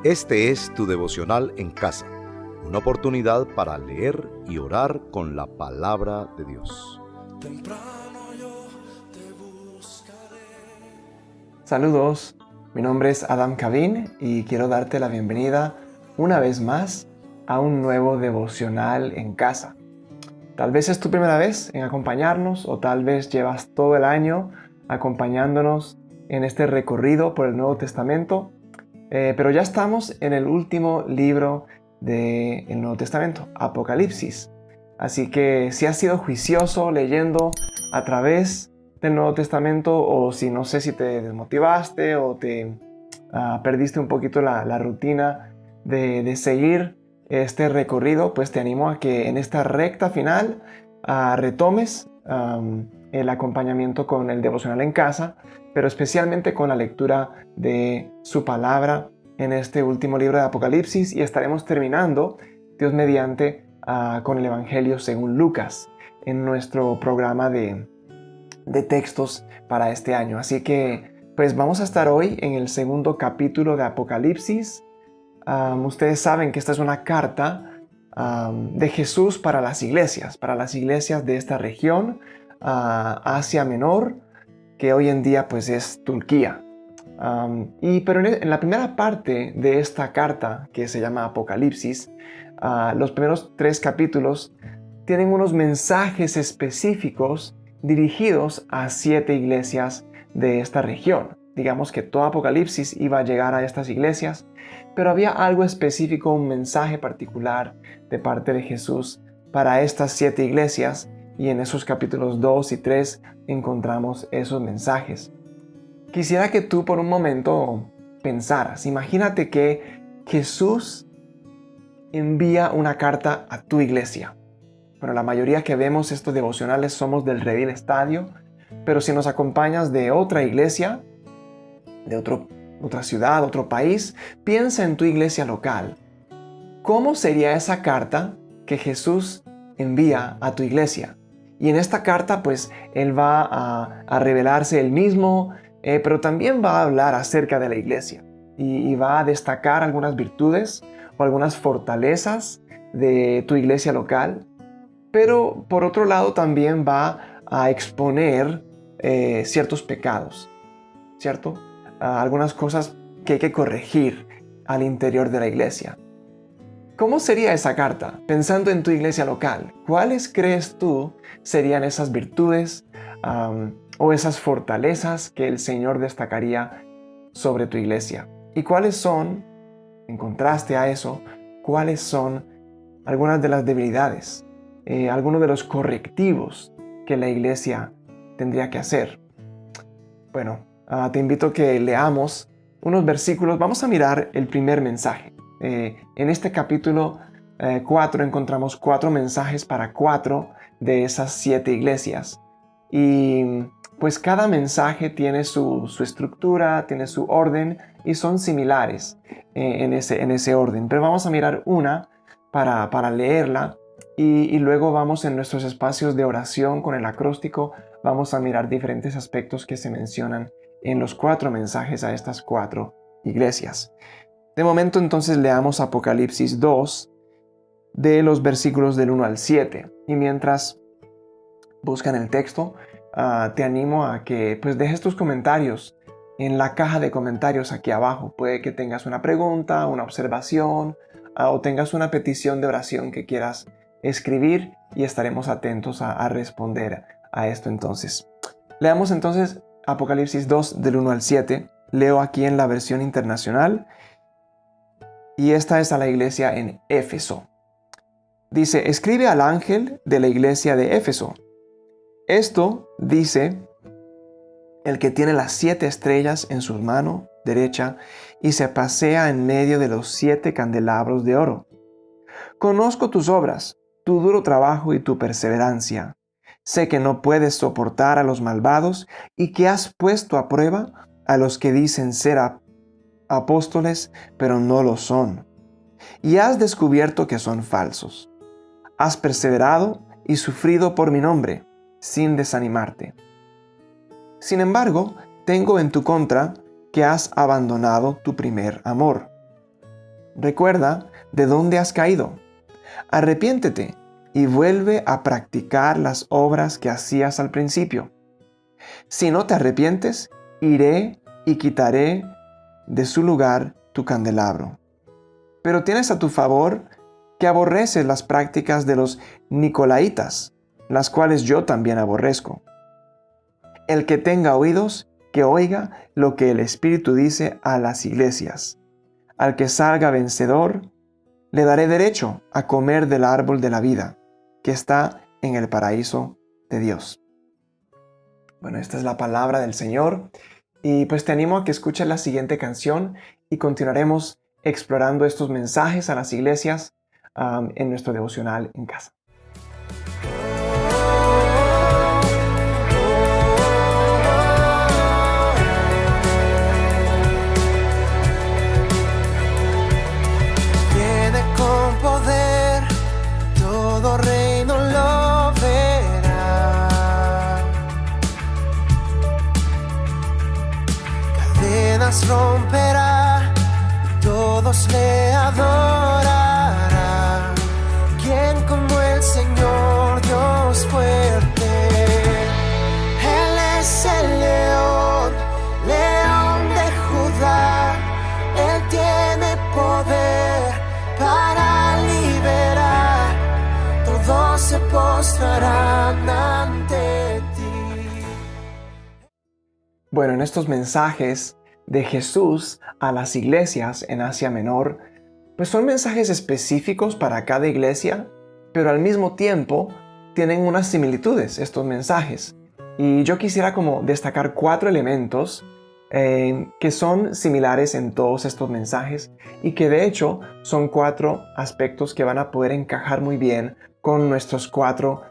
Este es tu devocional en casa, una oportunidad para leer y orar con la palabra de Dios. Temprano yo te buscaré. Saludos, mi nombre es Adam Kavin y quiero darte la bienvenida una vez más a un nuevo devocional en casa. Tal vez es tu primera vez en acompañarnos o tal vez llevas todo el año acompañándonos en este recorrido por el Nuevo Testamento, pero ya estamos en el último libro del Nuevo Testamento, Apocalipsis. Así que si has sido juicioso leyendo a través del Nuevo Testamento, o si no sé si te desmotivaste o te perdiste un poquito la rutina de seguir este recorrido, pues te animo a que en esta recta final retomes el acompañamiento con el devocional en casa, pero especialmente con la lectura de su palabra en este último libro de Apocalipsis, y estaremos terminando, Dios mediante, con el Evangelio según Lucas en nuestro programa de textos para este año. Así que pues vamos a estar hoy en el segundo capítulo de Apocalipsis. Ustedes saben que esta es una carta de Jesús para las iglesias de esta región, Asia Menor, que hoy en día pues es Turquía. Pero en la primera parte de esta carta, que se llama Apocalipsis, los primeros 3 capítulos tienen unos mensajes específicos dirigidos a 7 iglesias de esta región. Digamos que todo Apocalipsis iba a llegar a estas iglesias, pero había algo específico, un mensaje particular de parte de Jesús para estas 7 iglesias, y en esos capítulos 2 y 3 encontramos esos mensajes. Quisiera que tú por un momento pensaras, imagínate que Jesús envía una carta a tu iglesia. Bueno, la mayoría que vemos estos devocionales somos del Redil Estadio, pero si nos acompañas de otra iglesia, de otra ciudad, otro país, piensa en tu iglesia local. ¿Cómo sería esa carta que Jesús envía a tu iglesia? Y en esta carta, pues, Él va a revelarse Él mismo, pero también va a hablar acerca de la iglesia y va a destacar algunas virtudes o algunas fortalezas de tu iglesia local. Pero por otro lado también va a exponer ciertos pecados, ¿cierto? Algunas cosas que hay que corregir al interior de la iglesia. ¿Cómo sería esa carta? Pensando en tu iglesia local, ¿cuáles crees tú serían esas virtudes o esas fortalezas que el Señor destacaría sobre tu iglesia? ¿Y cuáles son, en contraste a eso, cuáles son algunas de las debilidades? Algunos de los correctivos que la iglesia tendría que hacer. Bueno, te invito a que leamos unos versículos. Vamos a mirar el primer mensaje. En este capítulo 4 encontramos 4 mensajes para 4 de esas 7 iglesias. Y pues cada mensaje tiene su estructura, tiene su orden y son similares en ese orden. Pero vamos a mirar una para leerla. Y luego vamos en nuestros espacios de oración con el acróstico, vamos a mirar diferentes aspectos que se mencionan en los 4 mensajes a estas 4 iglesias. De momento entonces leamos Apocalipsis 2 de los versículos del 1 al 7. Y mientras buscan el texto, te animo a que pues dejes tus comentarios en la caja de comentarios aquí abajo. Puede que tengas una pregunta, una observación o tengas una petición de oración que quieras escribir, y estaremos atentos a responder a esto entonces. Leamos entonces Apocalipsis 2 del 1 al 7. Leo aquí en la versión internacional y esta es a la iglesia en Éfeso. Dice: escribe al ángel de la iglesia de Éfeso. Esto dice el que tiene las 7 estrellas en su mano derecha y se pasea en medio de los 7 candelabros de oro. Conozco tus obras, tu duro trabajo y tu perseverancia. Sé que no puedes soportar a los malvados y que has puesto a prueba a los que dicen ser apóstoles, pero no lo son. Y has descubierto que son falsos. Has perseverado y sufrido por mi nombre, sin desanimarte. Sin embargo, tengo en tu contra que has abandonado tu primer amor. recuerda de dónde has caído. Arrepiéntete y vuelve a practicar las obras que hacías al principio. Si no te arrepientes, iré y quitaré de su lugar tu candelabro. Pero tienes a tu favor que aborreces las prácticas de los nicolaitas, las cuales yo también aborrezco. El que tenga oídos, que oiga lo que el Espíritu dice a las iglesias. Al que salga vencedor, le daré derecho a comer del árbol de la vida, que está en el paraíso de Dios. Bueno, esta es la palabra del Señor. Y pues te animo a que escuches la siguiente canción y continuaremos explorando estos mensajes a las iglesias en nuestro devocional en casa. Viene con poder, todo reino lo verá. Cadenas romperá, y todos le adorarán. ¿Quién como el Señor Dios fuerte? Él es el león, león de Judá. Él tiene poder para liberar. Todos se postrarán ante ti. Bueno, en estos mensajes de Jesús a las iglesias en Asia Menor, pues son mensajes específicos para cada iglesia, pero al mismo tiempo tienen unas similitudes estos mensajes. Y yo quisiera como destacar 4 elementos que son similares en todos estos mensajes y que de hecho son 4 aspectos que van a poder encajar muy bien con nuestros 4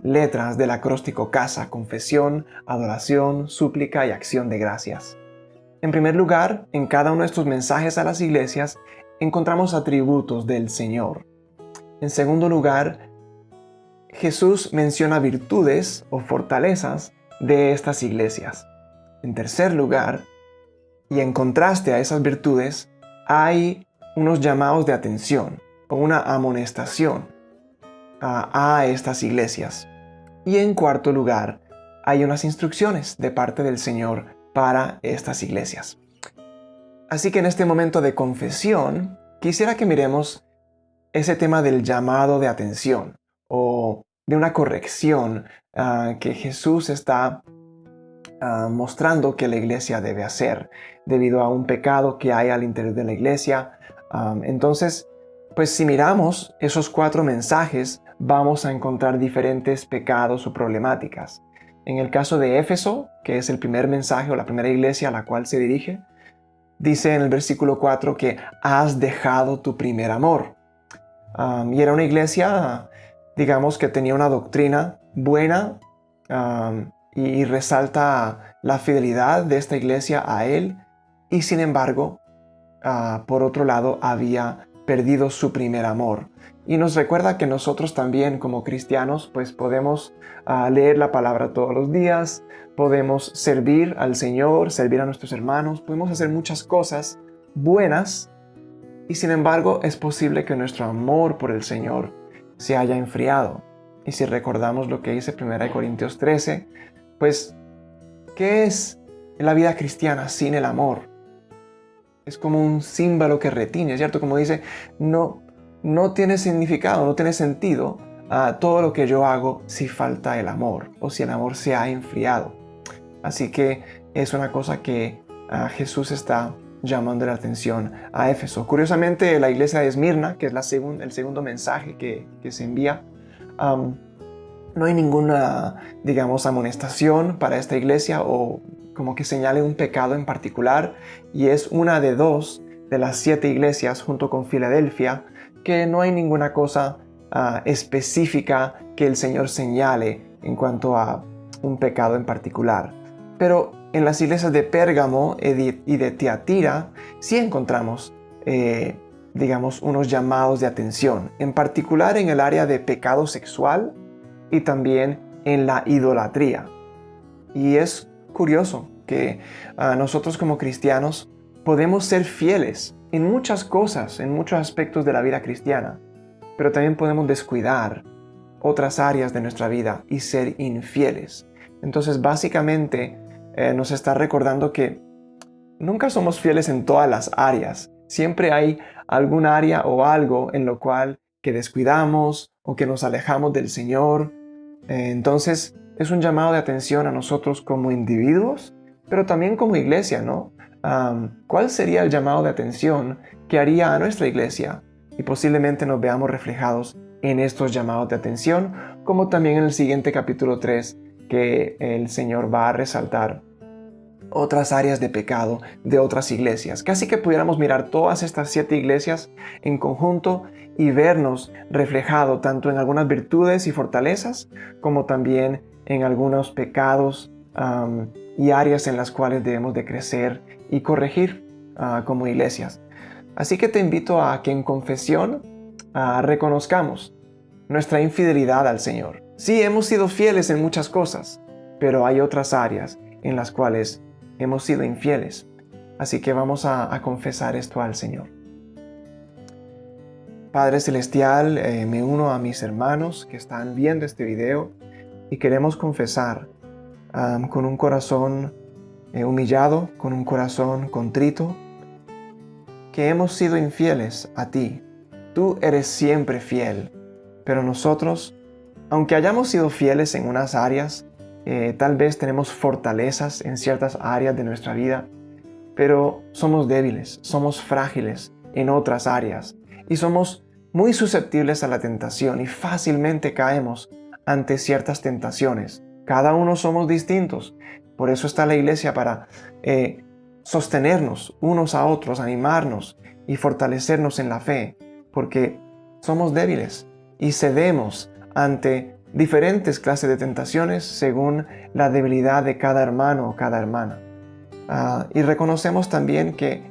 letras del acróstico CASA: confesión, adoración, súplica y acción de gracias. En primer lugar, en cada uno de estos mensajes a las iglesias encontramos atributos del Señor. En segundo lugar, Jesús menciona virtudes o fortalezas de estas iglesias. En tercer lugar, y en contraste a esas virtudes, hay unos llamados de atención o una amonestación a estas iglesias. Y en cuarto lugar, hay unas instrucciones de parte del Señor para estas iglesias. Así que en este momento de confesión, quisiera que miremos ese tema del llamado de atención o de una corrección que Jesús está mostrando que la iglesia debe hacer debido a un pecado que hay al interior de la iglesia. Entonces, pues si miramos esos 4 mensajes, vamos a encontrar diferentes pecados o problemáticas. En el caso de Éfeso, que es el primer mensaje o la primera iglesia a la cual se dirige, dice en el versículo 4 que has dejado tu primer amor. Y era una iglesia, digamos, que tenía una doctrina buena y resalta la fidelidad de esta iglesia a él. Y sin embargo, por otro lado, había perdido su primer amor. Y nos recuerda que nosotros también como cristianos pues podemos leer la palabra todos los días, podemos servir al Señor, servir a nuestros hermanos, podemos hacer muchas cosas buenas y sin embargo es posible que nuestro amor por el Señor se haya enfriado. Y si recordamos lo que dice 1 Corintios 13, pues ¿qué es la vida cristiana sin el amor? Es como un címbalo que retiñe, ¿cierto? Como dice, no tiene significado, no tiene sentido todo lo que yo hago si falta el amor o si el amor se ha enfriado. Así que es una cosa que Jesús está llamando la atención a Éfeso. Curiosamente, la iglesia de Esmirna, que es el segundo mensaje que se envía, no hay ninguna, digamos, amonestación para esta iglesia o como que señale un pecado en particular, y es una de 2 de las 7 iglesias junto con Filadelfia que no hay ninguna cosa específica que el Señor señale en cuanto a un pecado en particular. Pero en las iglesias de Pérgamo y de Tiatira sí encontramos, digamos, unos llamados de atención, en particular en el área de pecado sexual y también en la idolatría. Y es curioso que nosotros como cristianos podemos ser fieles en muchas cosas, en muchos aspectos de la vida cristiana, pero también podemos descuidar otras áreas de nuestra vida y ser infieles. Entonces, básicamente, nos está recordando que nunca somos fieles en todas las áreas. Siempre hay algún área o algo en lo cual que descuidamos o que nos alejamos del Señor. Entonces, es un llamado de atención a nosotros como individuos, pero también como iglesia, ¿no? ¿Cuál sería el llamado de atención que haría a nuestra iglesia? Y posiblemente nos veamos reflejados en estos llamados de atención, como también en el siguiente capítulo 3, que el Señor va a resaltar otras áreas de pecado de otras iglesias. Casi que pudiéramos mirar todas estas 7 iglesias en conjunto y vernos reflejado tanto en algunas virtudes y fortalezas, como también en algunos pecados y áreas en las cuales debemos de crecer y corregir como iglesias. Así que te invito a que en confesión reconozcamos nuestra infidelidad al Señor. Sí, hemos sido fieles en muchas cosas, pero hay otras áreas en las cuales hemos sido infieles. Así que vamos a confesar esto al Señor. Padre Celestial, me uno a mis hermanos que están viendo este video y queremos confesar con un corazón humillado, con un corazón contrito, que hemos sido infieles a ti. Tú eres siempre fiel, pero nosotros, aunque hayamos sido fieles en unas áreas, tal vez tenemos fortalezas en ciertas áreas de nuestra vida, pero somos débiles, somos frágiles en otras áreas y somos muy susceptibles a la tentación y fácilmente caemos ante ciertas tentaciones. Cada uno somos distintos, por eso está la iglesia para sostenernos unos a otros, animarnos y fortalecernos en la fe, porque somos débiles y cedemos ante diferentes clases de tentaciones según la debilidad de cada hermano o cada hermana. Y reconocemos también que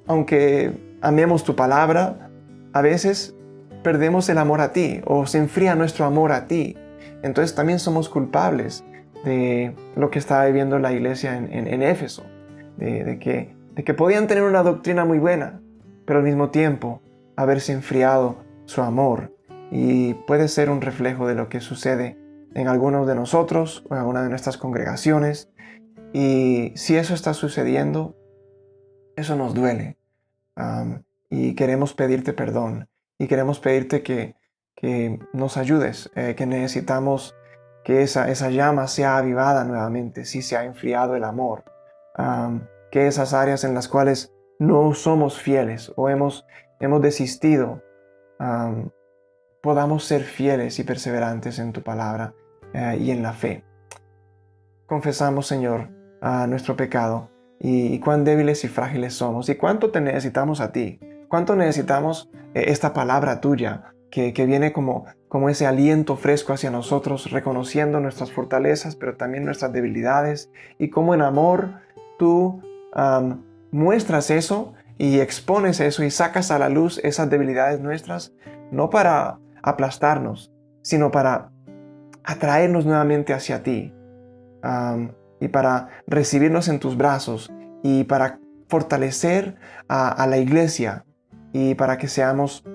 aunque amemos tu palabra, a veces perdemos el amor a ti o se enfría nuestro amor a ti. Entonces también somos culpables de lo que estaba viviendo la iglesia en Éfeso, de que podían tener una doctrina muy buena, pero al mismo tiempo haberse enfriado su amor. Y puede ser un reflejo de lo que sucede en algunos de nosotros o en alguna de nuestras congregaciones. Y si eso está sucediendo, eso nos duele. Y queremos pedirte perdón. Y queremos pedirte que nos ayudes, que necesitamos que esa llama sea avivada nuevamente, si se ha enfriado el amor. Que esas áreas en las cuales no somos fieles o hemos desistido, podamos ser fieles y perseverantes en tu palabra y en la fe. Confesamos, Señor, nuestro pecado y cuán débiles y frágiles somos y cuánto te necesitamos a ti, cuánto necesitamos esta palabra tuya que viene como ese aliento fresco hacia nosotros, reconociendo nuestras fortalezas, pero también nuestras debilidades, y cómo en amor tú muestras eso y expones eso y sacas a la luz esas debilidades nuestras, no para aplastarnos, sino para atraernos nuevamente hacia ti, y para recibirnos en tus brazos y para fortalecer a la iglesia y para que seamos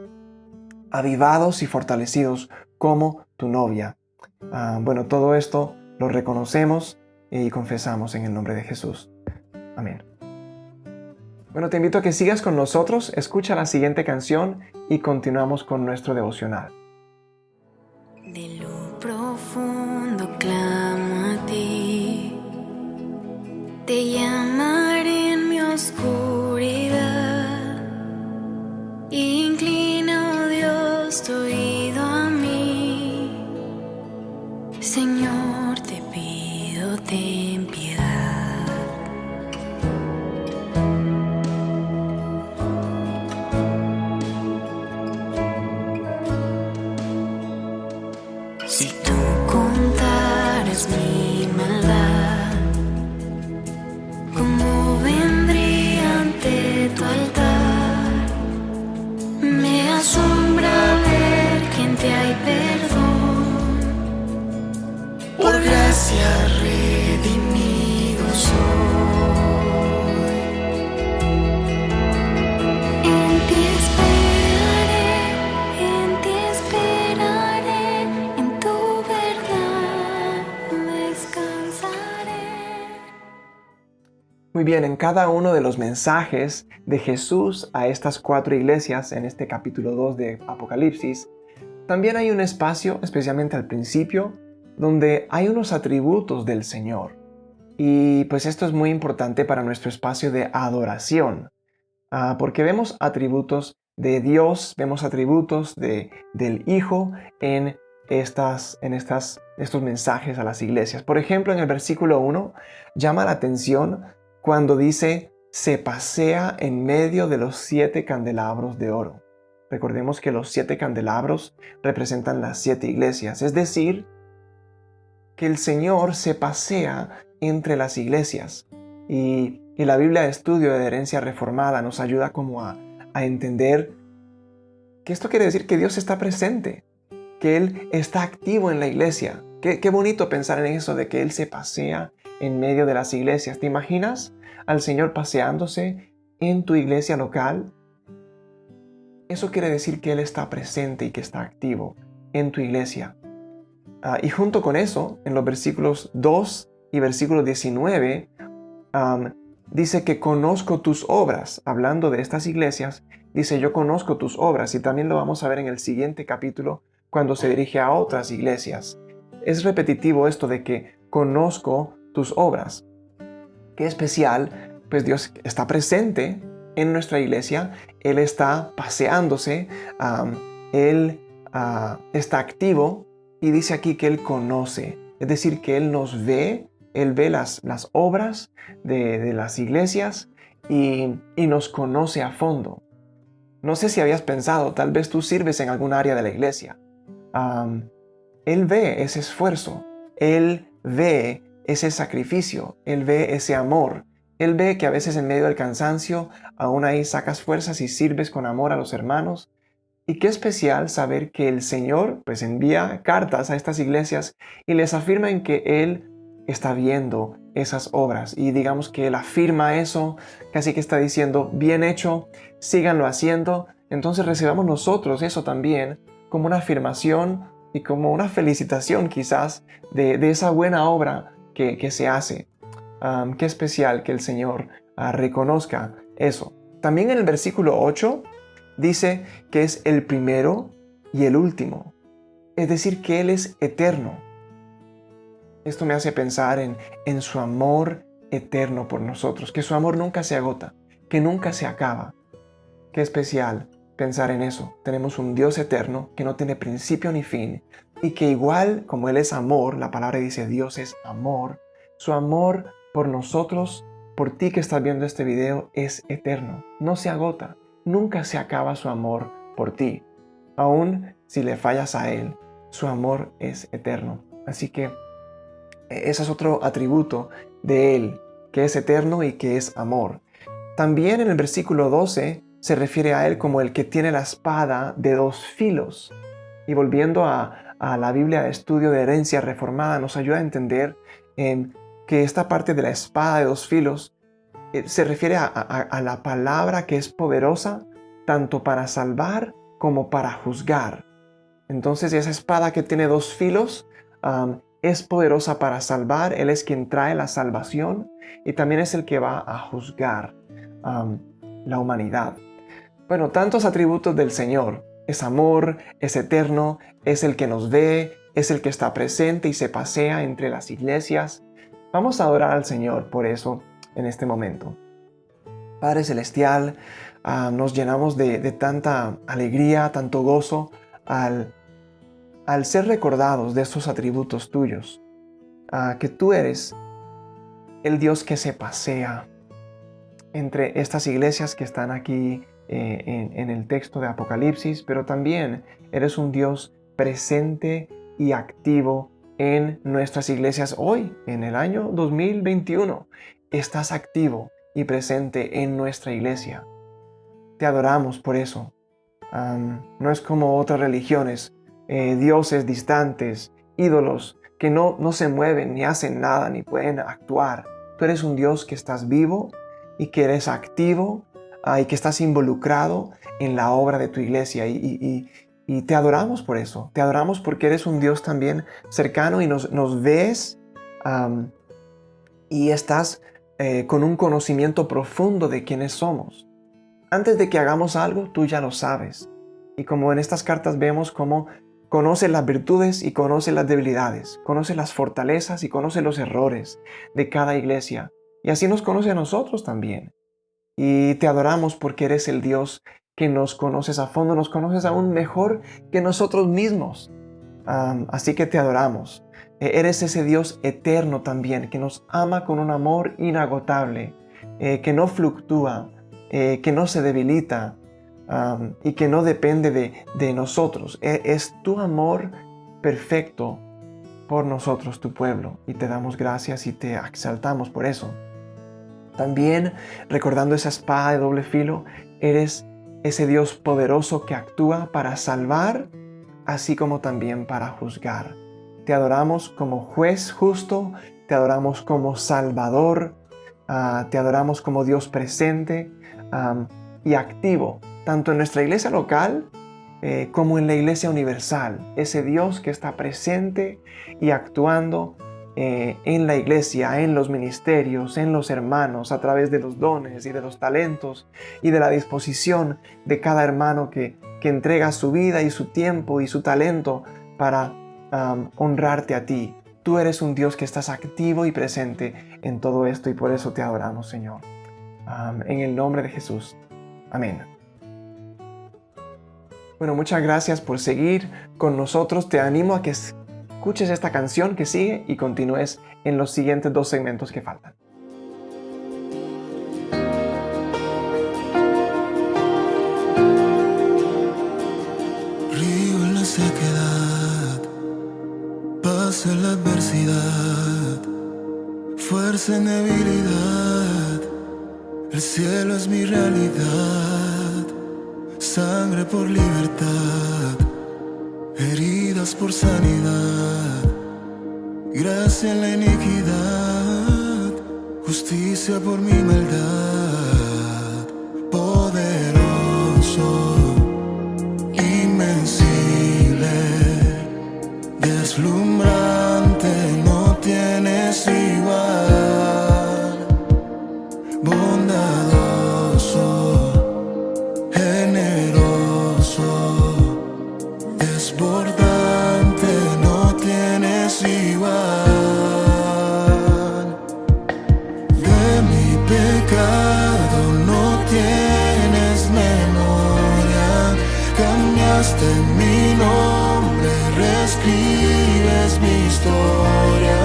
avivados y fortalecidos como tu novia. Bueno, todo esto lo reconocemos y confesamos en el nombre de Jesús. Amén. Bueno, te invito a que sigas con nosotros, escucha la siguiente canción y continuamos con nuestro devocional. De lo profundo clamo a ti, te llamaré en mi oscuridad, inclina, oh Dios, tu oído a mí, Señor, te pido, ten piedad. Si tú contaras mi maldad, como Muy bien, en cada uno de los mensajes de Jesús a estas 4 iglesias, en este capítulo 2 de Apocalipsis, también hay un espacio, especialmente al principio, donde hay unos atributos del Señor. Y pues esto es muy importante para nuestro espacio de adoración, porque vemos atributos de Dios, vemos atributos del Hijo en estos mensajes a las iglesias. Por ejemplo, en el versículo 1 llama la atención cuando dice, se pasea en medio de los 7 candelabros de oro. Recordemos que los 7 candelabros representan las 7 iglesias, es decir, que el Señor se pasea entre las iglesias. Y la Biblia de Estudio de Herencia Reformada nos ayuda como a entender que esto quiere decir que Dios está presente, que Él está activo en la iglesia. Qué bonito pensar en eso de que Él se pasea en medio de las iglesias. ¿Te imaginas al Señor paseándose en tu iglesia local? Eso quiere decir que Él está presente y que está activo en tu iglesia. Y junto con eso, en los versículos 2 y versículo 19, dice que conozco tus obras. Hablando de estas iglesias, dice yo conozco tus obras. Y también lo vamos a ver en el siguiente capítulo cuando se dirige a otras iglesias. Es repetitivo esto de que conozco tus obras. Qué especial, pues Dios está presente en nuestra iglesia. Él está paseándose, Él está activo y dice aquí que Él conoce. Es decir, que Él nos ve, Él ve las obras de las iglesias y nos conoce a fondo. No sé si habías pensado, tal vez tú sirves en algún área de la iglesia. Él ve ese esfuerzo, Él ve ese sacrificio, Él ve ese amor. Él ve que a veces en medio del cansancio aún ahí sacas fuerzas y sirves con amor a los hermanos. Y qué especial saber que el Señor pues envía cartas a estas iglesias y les afirma en que Él está viendo esas obras. Y digamos que Él afirma eso, casi que está diciendo, bien hecho, síganlo haciendo. Entonces recibamos nosotros eso también como una afirmación y como una felicitación quizás de esa buena obra que se hace. Qué especial que el Señor reconozca eso. También en el versículo 8 dice que es el primero y el último. Es decir, que Él es eterno. Esto me hace pensar en su amor eterno por nosotros, que su amor nunca se agota, que nunca se acaba. Qué especial pensar en eso. Tenemos un Dios eterno que no tiene principio ni fin y que igual como Él es amor, la palabra dice Dios es amor, su amor por nosotros, por ti que estás viendo este video, es eterno. No se agota, nunca se acaba su amor por ti. Aún si le fallas a Él, su amor es eterno. Así que ese es otro atributo de Él, que es eterno y que es amor. También en el versículo 12 se refiere a Él como el que tiene la espada de 2 filos. Y volviendo a la Biblia de Estudio de Herencia Reformada, nos ayuda a entender que esta parte de la espada de 2 filos se refiere a la palabra que es poderosa tanto para salvar como para juzgar. Entonces esa espada que tiene 2 filos es poderosa para salvar. Él es quien trae la salvación y también es el que va a juzgar la humanidad. Bueno, tantos atributos del Señor. Es amor, es eterno, es el que nos ve, es el que está presente y se pasea entre las iglesias. Vamos a adorar al Señor por eso en este momento. Padre Celestial, nos llenamos de tanta alegría, tanto gozo al ser recordados de estos atributos tuyos. Que tú eres el Dios que se pasea entre estas iglesias que están aquí en el texto de Apocalipsis, pero también eres un Dios presente y activo en nuestras iglesias hoy, en el año 2021. Estás activo y presente en nuestra iglesia. Te adoramos por eso. No es como otras religiones, dioses distantes, ídolos que no se mueven, ni hacen nada, ni pueden actuar. Tú eres un Dios que estás vivo y que eres activo y que estás involucrado en la obra de tu iglesia. Y te adoramos por eso. Te adoramos porque eres un Dios también cercano y nos ves y estás con un conocimiento profundo de quiénes somos. Antes de que hagamos algo, tú ya lo sabes. Y como en estas cartas vemos cómo conoce las virtudes y conoce las debilidades, conoce las fortalezas y conoce los errores de cada iglesia. Y así nos conoce a nosotros también. Y te adoramos porque eres el Dios que nos conoces a fondo, nos conoces aún mejor que nosotros mismos. Así que te adoramos. Eres ese Dios eterno también, que nos ama con un amor inagotable, que no fluctúa, que no se debilita y que no depende de nosotros. Es tu amor perfecto por nosotros, tu pueblo, y te damos gracias y te exaltamos por eso. También, recordando esa espada de doble filo, eres ese Dios poderoso que actúa para salvar, así como también para juzgar. Te adoramos como juez justo, te adoramos como Salvador, te adoramos como Dios presente y activo, tanto en nuestra iglesia local como en la iglesia universal. Ese Dios que está presente y actuando en la iglesia, en los ministerios, en los hermanos, a través de los dones y de los talentos y de la disposición de cada hermano que entrega su vida y su tiempo y su talento para honrarte a ti. Tú eres un Dios que estás activo y presente en todo esto y por eso te adoramos, Señor. En el nombre de Jesús. Amén. Bueno, muchas gracias por seguir con nosotros. Te animo a que escuches esta canción que sigue y continúes en los siguientes 2 segmentos que faltan. Río en la sequedad, paz en la adversidad, fuerza en debilidad, el cielo es mi realidad, sangre por libertad, heridas por sanidad, gracia en la iniquidad, justicia por mi maldad, poderoso, invencible, deslumbrante, no tienes igual, bondadoso, generoso, desbordante, no tienes igual. De mi pecado no tienes memoria, cambiaste mi nombre, reescribes mi historia.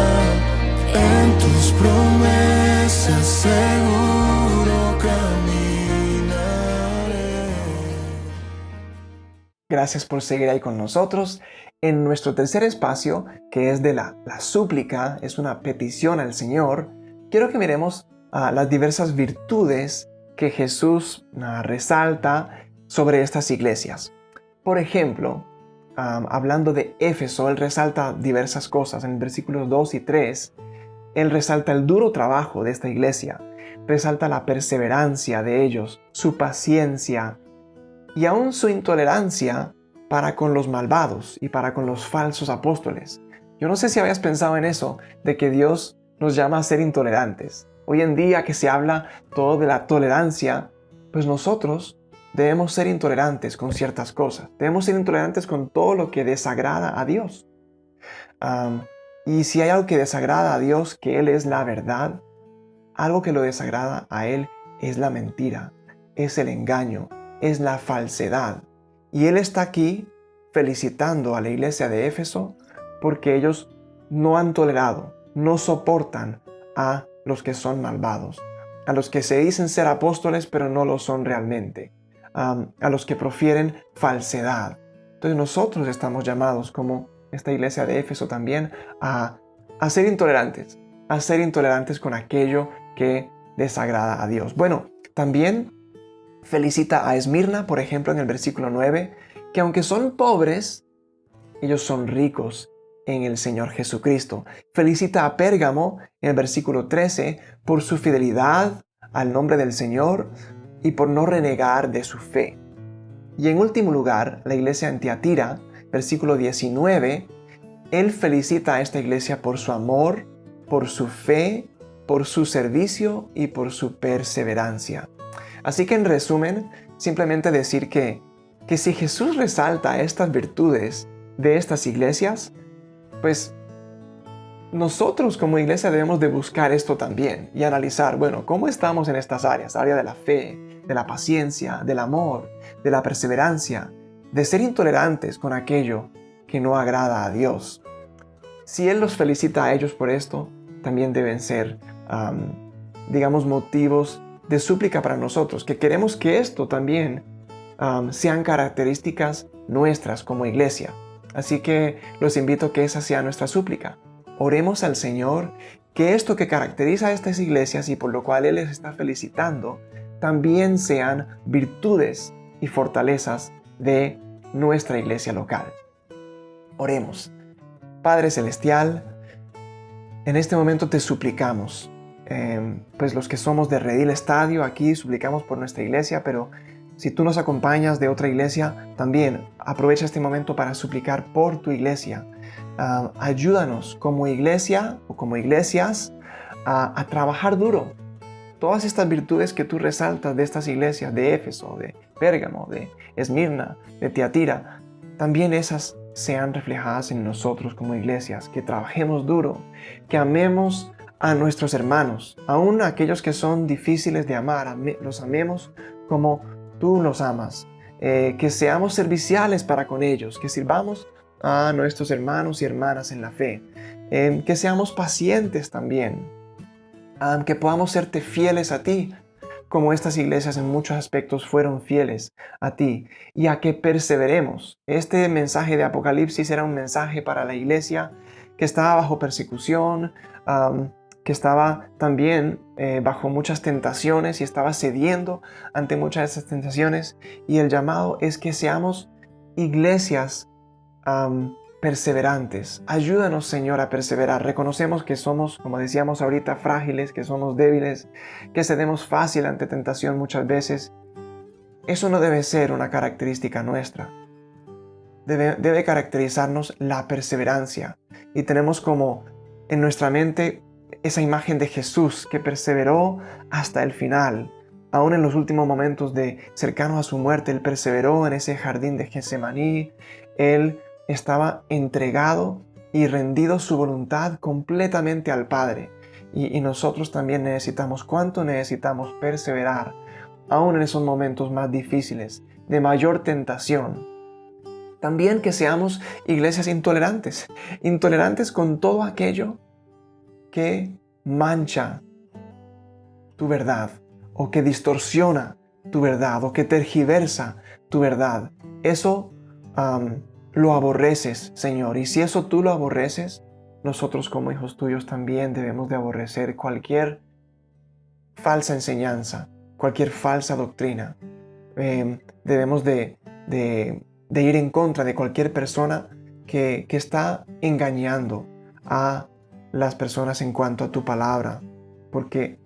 En tus promesas seguro caminaré. Gracias por seguir ahí con nosotros. En nuestro tercer espacio, que es de la súplica, es una petición al Señor, quiero que miremos las diversas virtudes que Jesús resalta sobre estas iglesias. Por ejemplo, hablando de Éfeso, Él resalta diversas cosas. En versículos 2 y 3, Él resalta el duro trabajo de esta iglesia, resalta la perseverancia de ellos, su paciencia y aún su intolerancia para con los malvados y para con los falsos apóstoles. Yo no sé si habías pensado en eso, de que Dios nos llama a ser intolerantes. Hoy en día que se habla todo de la tolerancia, pues nosotros debemos ser intolerantes con ciertas cosas. Debemos ser intolerantes con todo lo que desagrada a Dios. Y si hay algo que desagrada a Dios, que Él es la verdad, algo que lo desagrada a Él es la mentira, es el engaño, es la falsedad. Y Él está aquí felicitando a la iglesia de Éfeso porque ellos no han tolerado, no soportan a los que son malvados, a los que se dicen ser apóstoles pero no lo son realmente, a los que profieren falsedad. Entonces nosotros estamos llamados, como esta iglesia de Éfeso también, a ser intolerantes con aquello que desagrada a Dios. Bueno, también felicita a Esmirna, por ejemplo, en el versículo 9, que aunque son pobres, ellos son ricos en el Señor Jesucristo. Felicita a Pérgamo en el versículo 13 por su fidelidad al nombre del Señor y por no renegar de su fe. Y en último lugar, la iglesia en Tiatira, versículo 19, él felicita a esta iglesia por su amor, por su fe por su servicio y por su perseverancia. Así que en resumen, simplemente decir que si Jesús resalta estas virtudes de estas iglesias, pues nosotros como iglesia debemos de buscar esto también y analizar, bueno, ¿cómo estamos en estas áreas? Área de la fe, de la paciencia, del amor, de la perseverancia, de ser intolerantes con aquello que no agrada a Dios. Si Él los felicita a ellos por esto, también deben ser, motivos de súplica para nosotros, que queremos que esto también sean características nuestras como iglesia. Así que los invito a que esa sea nuestra súplica. Oremos al Señor que esto que caracteriza a estas iglesias y por lo cual Él les está felicitando, también sean virtudes y fortalezas de nuestra iglesia local. Oremos. Padre Celestial, en este momento te suplicamos, pues los que somos de Redil Estadio aquí suplicamos por nuestra iglesia, pero si tú nos acompañas de otra iglesia, también aprovecha este momento para suplicar por tu iglesia. Ayúdanos como iglesia o como iglesias a trabajar duro. Todas estas virtudes que tú resaltas de estas iglesias de Éfeso, de Pérgamo, de Esmirna, de Tiatira, también esas sean reflejadas en nosotros como iglesias, que trabajemos duro, que amemos a nuestros hermanos, aún aquellos que son difíciles de amar, los amemos como tú los amas, que seamos serviciales para con ellos, que sirvamos a nuestros hermanos y hermanas en la fe, que seamos pacientes también, que podamos serte fieles a ti, como estas iglesias en muchos aspectos fueron fieles a ti, y a que perseveremos. Este mensaje de Apocalipsis era un mensaje para la iglesia que estaba bajo persecución, que estaba también bajo muchas tentaciones y estaba cediendo ante muchas de esas tentaciones, y el llamado es que seamos iglesias perseverantes. Ayúdanos, Señor, a perseverar. Reconocemos que somos, como decíamos ahorita, frágiles, que somos débiles, que cedemos fácil ante tentación muchas veces. Eso no debe ser una característica nuestra. Debe caracterizarnos la perseverancia. Y tenemos como en nuestra mente esa imagen de Jesús que perseveró hasta el final. Aún en los últimos momentos cercanos a su muerte, Él perseveró en ese jardín de Getsemaní. Él estaba entregado y rendido su voluntad completamente al Padre. Y nosotros también necesitamos, ¿cuánto necesitamos perseverar? Aún en esos momentos más difíciles, de mayor tentación. También que seamos iglesias intolerantes. Intolerantes con todo aquello que mancha tu verdad, o que distorsiona tu verdad, o que tergiversa tu verdad. Eso lo aborreces, Señor. Y si eso tú lo aborreces, nosotros como hijos tuyos también debemos de aborrecer cualquier falsa enseñanza, cualquier falsa doctrina. Debemos de ir en contra de cualquier persona que está engañando a las personas en cuanto a tu palabra, porque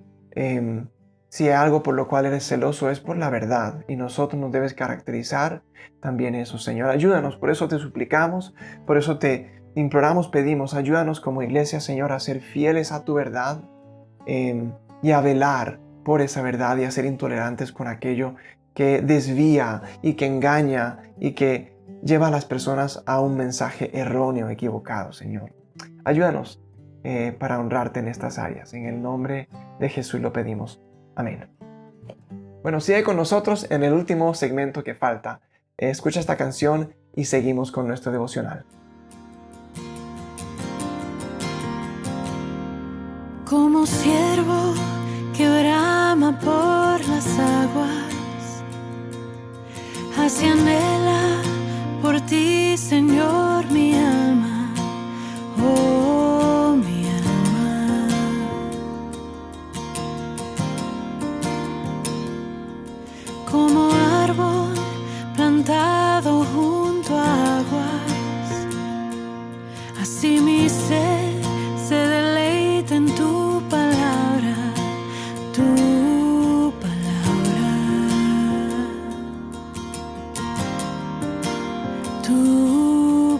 si hay algo por lo cual eres celoso es por la verdad, y nosotros nos debes caracterizar también eso, Señor. Ayúdanos, por eso te suplicamos, por eso te imploramos, pedimos, ayúdanos como iglesia, Señor, a ser fieles a tu verdad y a velar por esa verdad y a ser intolerantes con aquello que desvía y que engaña y que lleva a las personas a un mensaje erróneo, equivocado, Señor. Ayúdanos para honrarte en estas áreas. En el nombre de Jesús lo pedimos. Amén. Bueno, sigue con nosotros en el último segmento que falta. Escucha esta canción y seguimos con nuestro devocional. Como siervo que brama por las aguas, así anhela por ti, Señor, mi alma. Oh, mi alma. Como árbol plantado junto a aguas, así mi ser se deleita en tu palabra, tu palabra, tu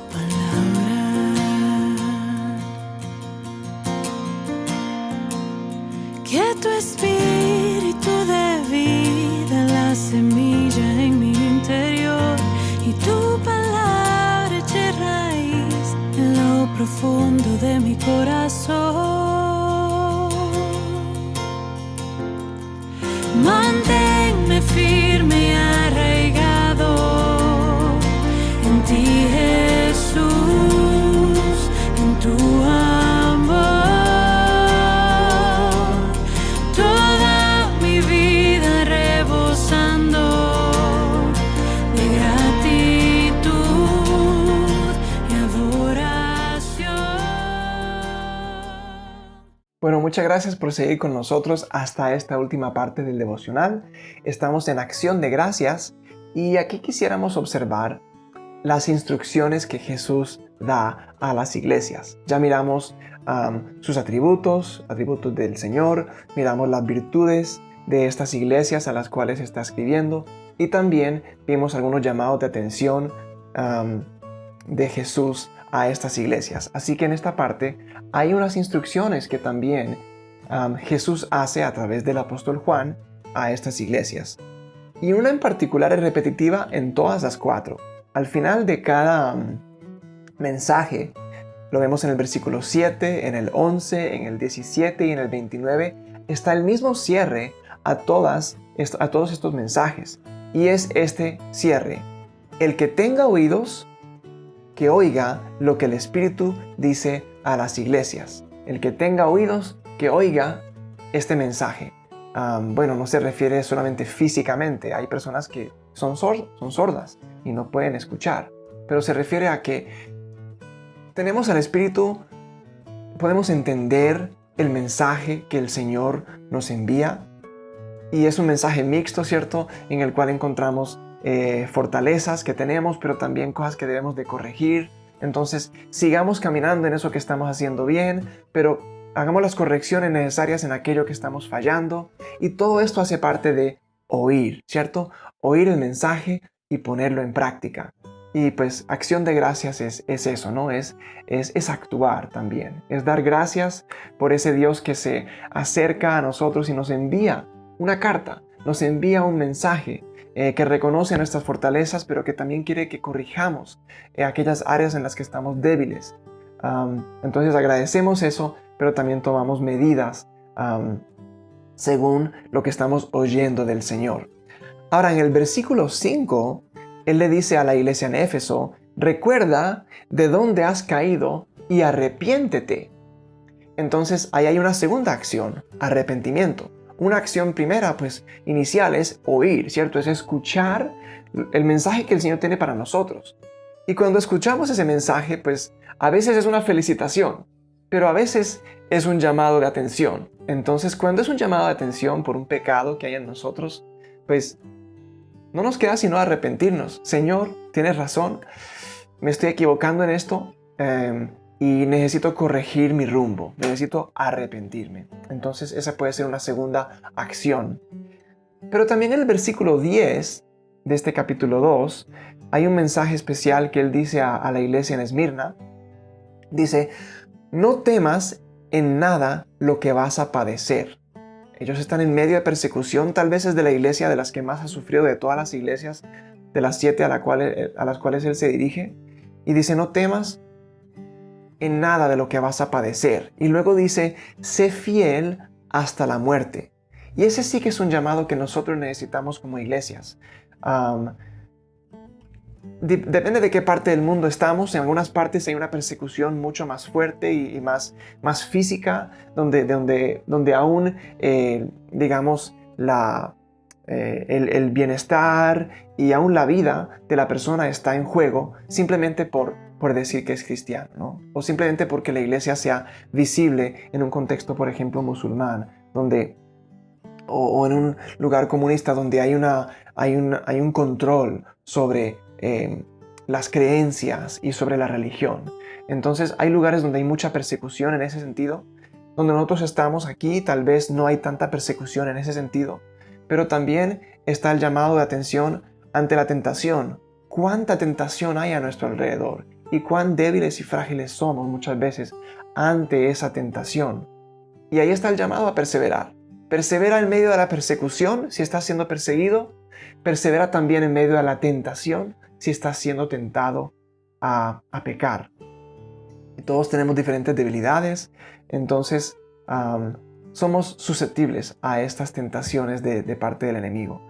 que tu espíritu de vida, la semilla en mi interior, y tu palabra eche raíz en lo profundo de mi corazón. Manténme firme y arraigado en ti, Jesús, en tu amor. Toda mi vida rebosando de gratitud y adoración. Bueno, muchas gracias por seguir con nosotros hasta esta última parte del devocional. Estamos en acción de gracias y aquí quisiéramos observar las instrucciones que Jesús da a las iglesias. Ya miramos sus atributos del Señor, miramos las virtudes de estas iglesias a las cuales está escribiendo y también vimos algunos llamados de atención de Jesús a estas iglesias. Así que en esta parte hay unas instrucciones que también Jesús hace a través del apóstol Juan a estas iglesias. Y una en particular es repetitiva en todas las 4. Al final de cada mensaje, lo vemos en el versículo 7, en el 11, en el 17 y en el 29, está el mismo cierre a todos estos mensajes. Y es este cierre: el que tenga oídos, que oiga lo que el Espíritu dice a las iglesias. El que tenga oídos, que oiga este mensaje. Bueno, no se refiere solamente físicamente. Hay personas que son sordas y no pueden escuchar. Pero se refiere a que tenemos al Espíritu, podemos entender el mensaje que el Señor nos envía. Y es un mensaje mixto, ¿cierto? En el cual encontramos fortalezas que tenemos, pero también cosas que debemos de corregir. Entonces, sigamos caminando en eso que estamos haciendo bien, pero hagamos las correcciones necesarias en aquello que estamos fallando. Y todo esto hace parte de oír, ¿cierto? Oír el mensaje y ponerlo en práctica. Y pues acción de gracias es eso, ¿no? Es actuar también. Es dar gracias por ese Dios que se acerca a nosotros y nos envía una carta, nos envía un mensaje que reconoce nuestras fortalezas, pero que también quiere que corrijamos aquellas áreas en las que estamos débiles. Entonces agradecemos eso, pero también tomamos medidas según lo que estamos oyendo del Señor. Ahora, en el versículo 5, Él le dice a la iglesia en Éfeso: recuerda de dónde has caído y arrepiéntete. Entonces, ahí hay una segunda acción: arrepentimiento. Una acción primera, pues, inicial es oír, ¿cierto? Es escuchar el mensaje que el Señor tiene para nosotros. Y cuando escuchamos ese mensaje, pues, a veces es una felicitación, pero a veces es un llamado de atención. Entonces, cuando es un llamado de atención por un pecado que hay en nosotros, pues, no nos queda sino arrepentirnos. Señor, tienes razón, me estoy equivocando en esto y necesito corregir mi rumbo, necesito arrepentirme. Entonces esa puede ser una segunda acción. Pero también en el versículo 10 de este capítulo 2 hay un mensaje especial que Él dice a la iglesia en Esmirna. Dice: no temas en nada lo que vas a padecer. Ellos están en medio de persecución, tal vez es de la iglesia de las que más ha sufrido de todas las iglesias, de las 7 a las cuales Él se dirige. Y dice: no temas en nada de lo que vas a padecer. Y luego dice: sé fiel hasta la muerte. Y ese sí que es un llamado que nosotros necesitamos como iglesias. Depende de qué parte del mundo estamos. En algunas partes hay una persecución mucho más fuerte y más física, donde aún, digamos, el bienestar y aún la vida de la persona está en juego, simplemente por decir que es cristiano, ¿no? O simplemente porque la iglesia sea visible en un contexto, por ejemplo, musulmán, o en un lugar comunista donde hay un control sobre las creencias y sobre la religión. Entonces hay lugares donde hay mucha persecución en ese sentido. Donde nosotros estamos aquí tal vez no hay tanta persecución en ese sentido, pero también está el llamado de atención ante la tentación. ¿Cuánta tentación hay a nuestro alrededor? Y cuán débiles y frágiles somos muchas veces ante esa tentación. Y ahí está el llamado a perseverar. Persevera en medio de la persecución si estás siendo perseguido. Persevera también en medio de la tentación si estás siendo tentado a pecar. Todos tenemos diferentes debilidades, entonces somos susceptibles a estas tentaciones de parte del enemigo.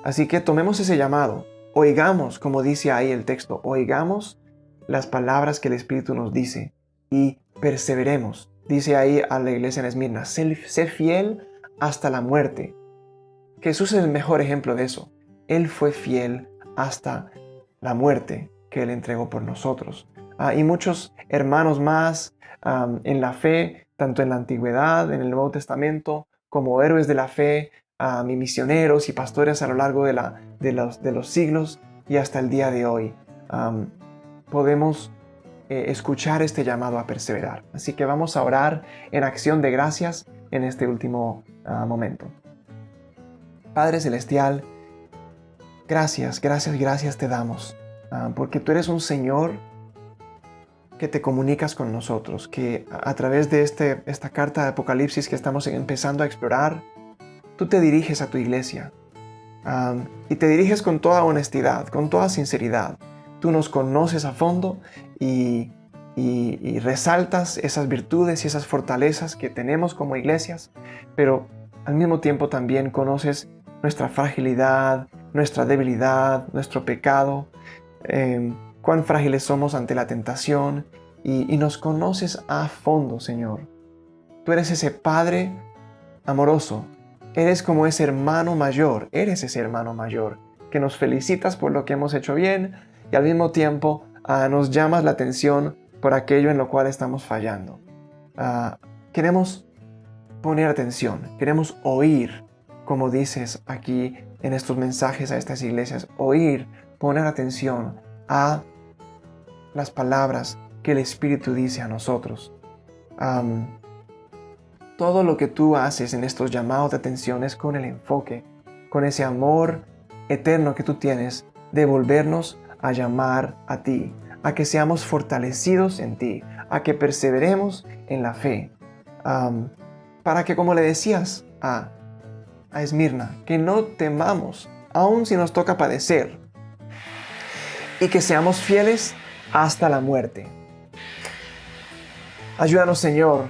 Así que tomemos ese llamado, oigamos, como dice ahí el texto, oigamos las palabras que el Espíritu nos dice y perseveremos. Dice ahí a la iglesia en Esmirna, sé fiel hasta la muerte. Jesús es el mejor ejemplo de eso. Él fue fiel hasta la muerte que Él entregó por nosotros. Y muchos hermanos más en la fe, tanto en la antigüedad, en el Nuevo Testamento, como héroes de la fe, misioneros y pastores a lo largo de los siglos y hasta el día de hoy. Podemos escuchar este llamado a perseverar. Así que vamos a orar en acción de gracias en este último momento. Padre Celestial, gracias te damos, porque tú eres un Señor que te comunicas con nosotros, que a través de esta carta de Apocalipsis que estamos empezando a explorar, tú te diriges a tu iglesia y te diriges con toda honestidad, con toda sinceridad. Tú nos conoces a fondo y resaltas esas virtudes y esas fortalezas que tenemos como iglesias, pero al mismo tiempo también conoces nuestra fragilidad, nuestra debilidad, nuestro pecado, cuán frágiles somos ante la tentación y nos conoces a fondo, Señor. Tú eres ese Padre amoroso, eres como ese hermano mayor, eres ese hermano mayor que nos felicitas por lo que hemos hecho bien y al mismo tiempo nos llamas la atención por aquello en lo cual estamos fallando. Queremos poner atención, queremos oír, como dices aquí en estos mensajes a estas iglesias, oír, poner atención a las palabras que el Espíritu dice a nosotros. Todo lo que tú haces en estos llamados de atención es con el enfoque, con ese amor eterno que tú tienes de volvernos a llamar a ti, a que seamos fortalecidos en ti, a que perseveremos en la fe, para que, como le decías a Esmirna, que no temamos, aun si nos toca padecer, y que seamos fieles hasta la muerte. Ayúdanos, Señor.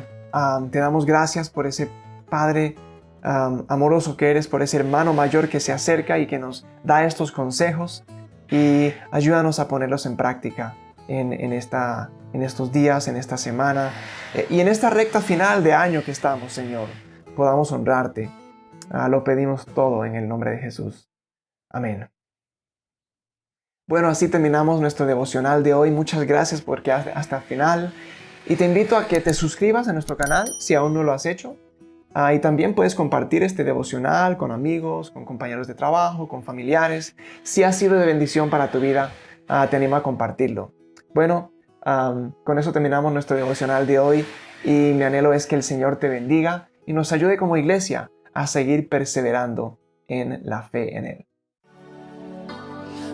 Te damos gracias por ese Padre amoroso que eres, por ese hermano mayor que se acerca y que nos da estos consejos, y ayúdanos a ponerlos en práctica en estos días, en esta semana y en esta recta final de año que estamos, Señor. Podamos honrarte. Lo pedimos todo en el nombre de Jesús. Amén. Bueno, así terminamos nuestro devocional de hoy. Muchas gracias porque hasta el final. Y te invito a que te suscribas a nuestro canal si aún no lo has hecho. Y también puedes compartir este devocional con amigos, con compañeros de trabajo, con familiares. Si ha sido de bendición para tu vida, te animo a compartirlo. Bueno, con eso terminamos nuestro devocional de hoy. Y mi anhelo es que el Señor te bendiga y nos ayude como iglesia a seguir perseverando en la fe en Él.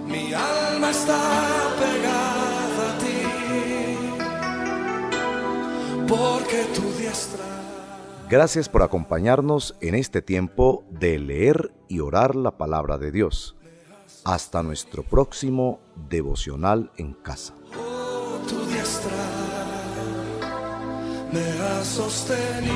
Mi alma está pegada a ti, porque tu diestra. Gracias por acompañarnos en este tiempo de leer y orar la palabra de Dios. Hasta nuestro próximo devocional en casa. Oh, tu diestra me ha sostenido.